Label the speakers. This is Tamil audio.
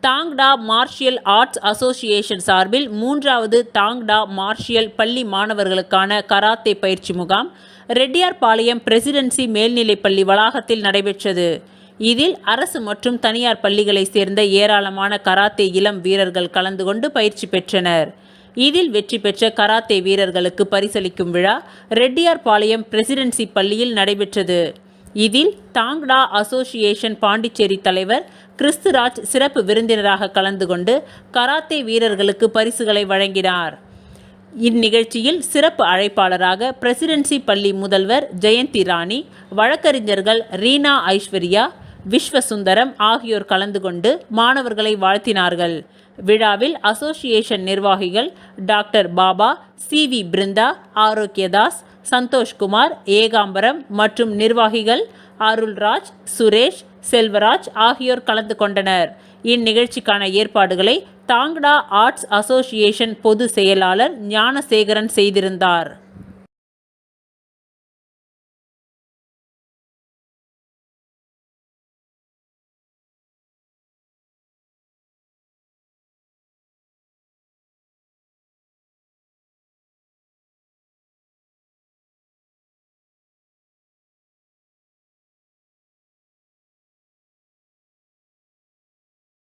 Speaker 1: தாங்டா மார்ஷியல் ஆர்ட்ஸ் அசோசியேஷன் சார்பில் 3வது தாங்டா மார்ஷியல் பள்ளி மாணவர்களுக்கான கராத்தே பயிற்சி முகாம் ரெட்டியார்பாளையம் பிரசிடென்சி மேல்நிலைப்பள்ளி வளாகத்தில் நடைபெற்றது. இதில் அரசு மற்றும் தனியார் பள்ளிகளைச் சேர்ந்த ஏராளமான கராத்தே இளம் வீரர்கள் கலந்து கொண்டு பயிற்சி பெற்றனர். இதில் வெற்றி பெற்ற கராத்தே வீரர்களுக்கு பரிசளிக்கும் விழா ரெட்டியார்பாளையம் பிரசிடென்சி பள்ளியில் நடைபெற்றது. இதில் தாங்டா அசோசியேஷன் பாண்டிச்சேரி தலைவர் கிறிஸ்துராஜ் சிறப்பு விருந்தினராக கலந்து கொண்டு கராத்தே வீரர்களுக்கு பரிசுகளை வழங்கினார். இந்நிகழ்ச்சியில் சிறப்பு அழைப்பாளராக பிரசிடென்சி பள்ளி முதல்வர் ஜெயந்தி ராணி, வழக்கறிஞர்கள் ரீனா ஐஸ்வர்யா, விஸ்வசுந்தரம் ஆகியோர் கலந்து கொண்டு மாணவர்களை வாழ்த்தினார்கள். விழாவில் அசோசியேஷன் நிர்வாகிகள் டாக்டர் பாபா, சி.வி. பிருந்தா, ஆரோக்கியதாஸ், சந்தோஷ்குமார், ஏகாம்பரம் மற்றும் நிர்வாகிகள் அருள்ராஜ், சுரேஷ், செல்வராஜ் ஆகியோர் கலந்து கொண்டனர். இந்நிகழ்ச்சிக்கான ஏற்பாடுகளை தாங்டா ஆர்ட்ஸ் அசோசியேஷன் பொது செயலாளர் ஞானசேகரன் செய்திருந்தார்.